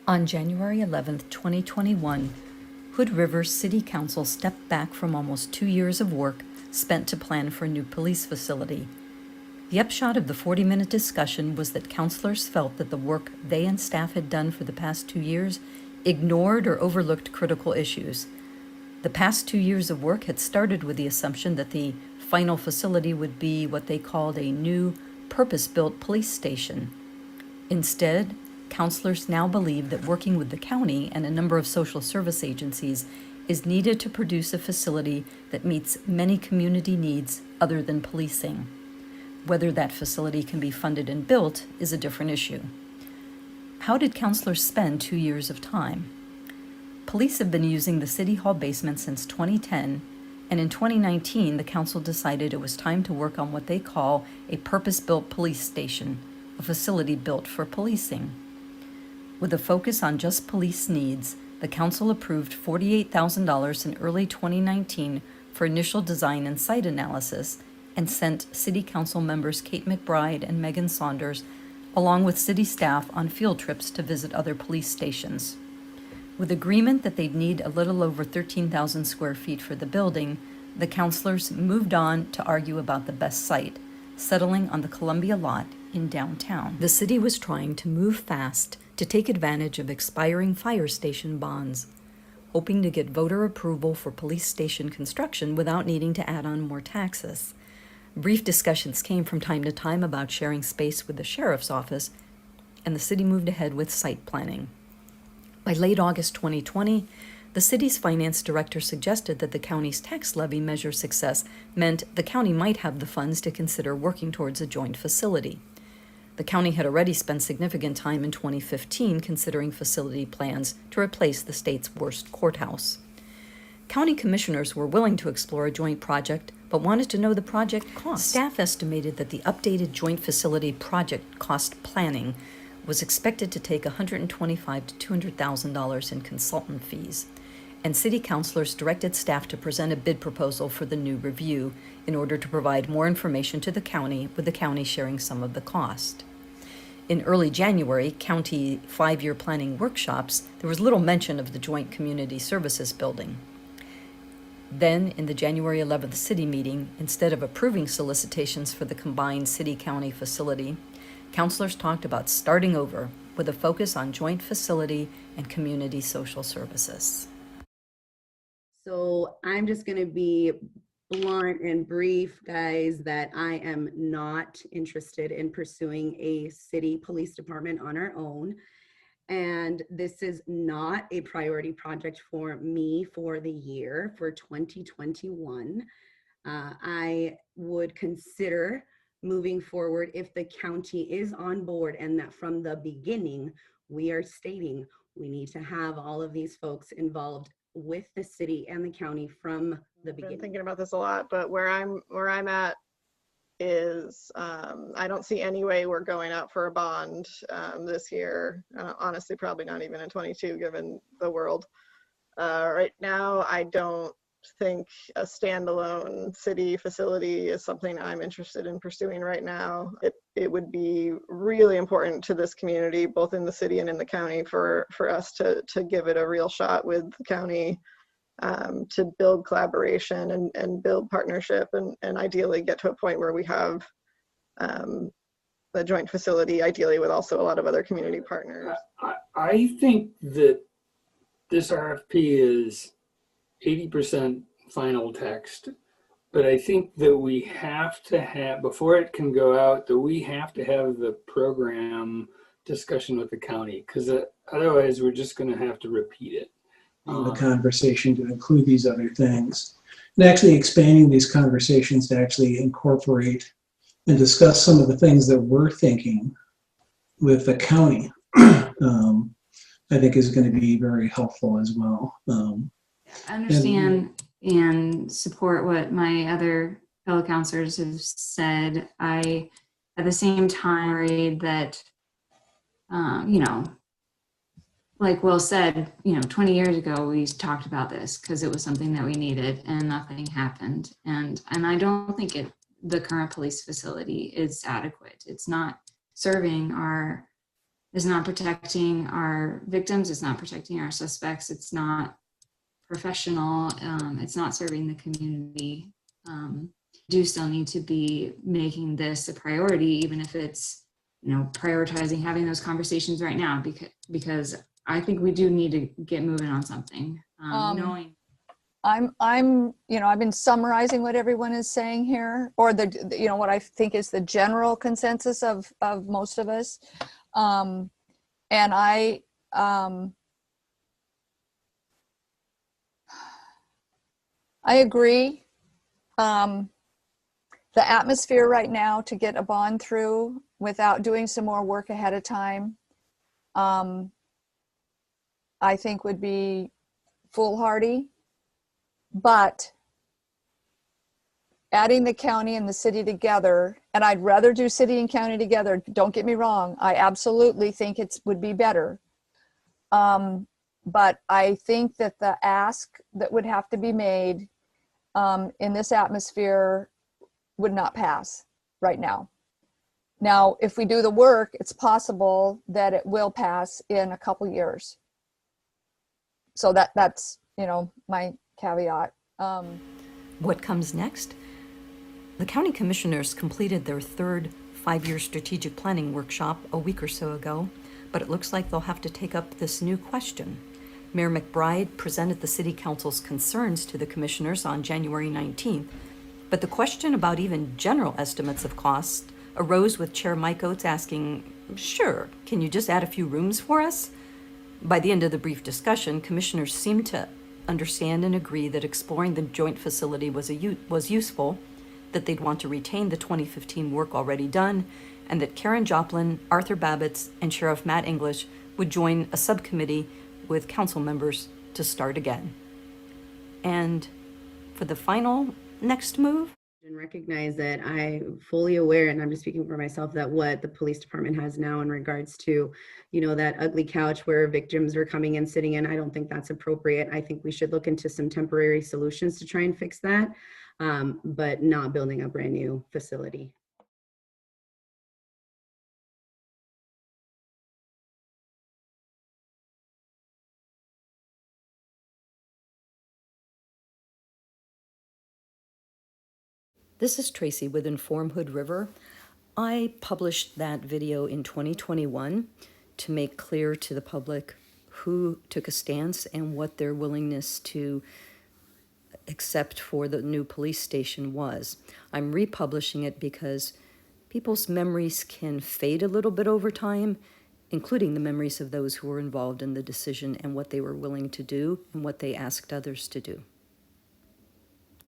On January 11, 2021, Hood River City Council stepped back from almost 2 years of work spent to plan for a new police facility. The upshot of the 40-minute discussion was that councilors felt that the work they and staff had done for the past 2 years ignored or overlooked critical issues. The past 2 years of work had started with the assumption that the final facility would be what they called a new, purpose-built police station. Instead, councilors now believe that working with the county and a number of social service agencies is needed to produce a facility that meets many community needs other than policing. Whether that facility can be funded and built is a different issue. How did councilors spend 2 years of time? Police have been using the City Hall basement since 2010, and in 2019, the council decided it was time to work on what they call a purpose-built police station, a facility built for policing. With a focus on just police needs, the council approved $48,000 in early 2019 for initial design and site analysis and sent City Council members Kate McBride and Megan Saunders, along with city staff, on field trips to visit other police stations. With agreement that they'd need a little over 13,000 square feet for the building, the councilors moved on to argue about the best site, settling on the Columbia lot in downtown. The city was trying to move fast to take advantage of expiring fire station bonds, hoping to get voter approval for police station construction without needing to add on more taxes. Brief discussions came from time to time about sharing space with the sheriff's office, and the city moved ahead with site planning. By late August 2020, the city's finance director suggested that the county's tax levy measure success meant the county might have the funds to consider working towards a joint facility. The county had already spent significant time in 2015 considering facility plans to replace the state's worst courthouse. County commissioners were willing to explore a joint project, but wanted to know the project cost. Staff estimated that the updated joint facility project cost planning was expected to take $125,000 to $200,000 in consultant fees, and city councilors directed staff to present a bid proposal for the new review in order to provide more information to the county, with the county sharing some of the cost. In early January, county 5-year planning workshops, there was little mention of the joint community services building. Then, in the January 11th city meeting, instead of approving solicitations for the combined city-county facility, councilors talked about starting over with a focus on joint facility and community social services. So I'm just going to be blunt and brief, guys, that I am not interested in pursuing a city police department on our own. And this is not a priority project for me for the year for 2021. I would consider moving forward if the county is on board, and that from the beginning we are stating we need to have all of these folks involved with the city and the county from the beginning. I've been thinking about this a lot, but where I'm at is I don't see any way we're going out for a bond this year. Honestly, probably not even in 22, given the world. Right now, I don't think a standalone city facility is something I'm interested in pursuing right now. It would be really important to this community, both in the city and in the county, for us to give it a real shot with the county, to build collaboration and build partnership, and ideally get to a point where we have a joint facility, ideally with also a lot of other community partners. I think that this RFP is 80% final text, but I think that we have to have, before it can go out, that we have to have the program discussion with the county, because otherwise we're just going to have to repeat it. The conversation to include these other things, and actually expanding these conversations to actually incorporate and discuss some of the things that we're thinking with the county, I think is going to be very helpful as well. Understand and support what my other fellow counselors have said. I, at the same time, worried that, like Will said, 20 years ago, we talked about this because it was something that we needed and nothing happened. And I don't think the current police facility is adequate. It's not serving our is not protecting our victims, it's not protecting our suspects, it's not professional, it's not serving the community. Do still need to be making this a priority, even if it's, prioritizing having those conversations right now, because I think we do need to get moving on something. Knowing I've been summarizing what everyone is saying here, or what I think is the general consensus of most of us. And I agree. The atmosphere right now to get a bond through without doing some more work ahead of time, I think would be foolhardy. But adding the county and the city together, and I'd rather do city and county together, don't get me wrong, I absolutely think it would be better. But I think that the ask that would have to be made in this atmosphere would not pass right now. Now, if we do the work, it's possible that it will pass in a couple years. So that's my caveat. What comes next? The county commissioners completed their third 5-year strategic planning workshop a week or so ago, but it looks like they'll have to take up this new question. Mayor McBride presented the city council's concerns to the commissioners on January 19th, but the question about even general estimates of costs arose with Chair Mike Oates asking, "Sure, can you just add a few rooms for us?" By the end of the brief discussion, commissioners seemed to understand and agree that exploring the joint facility was useful, that they'd want to retain the 2015 work already done, and that Karen Joplin, Arthur Babbitts, and Sheriff Matt English would join a subcommittee with council members to start again. And for the final next move, And recognize that I'm fully aware, and I'm just speaking for myself, that what the police department has now in regards to, that ugly couch where victims are coming and sitting in, I don't think that's appropriate. I think we should look into some temporary solutions to try and fix that, but not building a brand new facility. this is Tracy with Inform Hood River. I published that video in 2021 to make clear to the public who took a stance and what their willingness to accept for the new police station was. I'm republishing it because people's memories can fade a little bit over time, including the memories of those who were involved in the decision and what they were willing to do and what they asked others to do.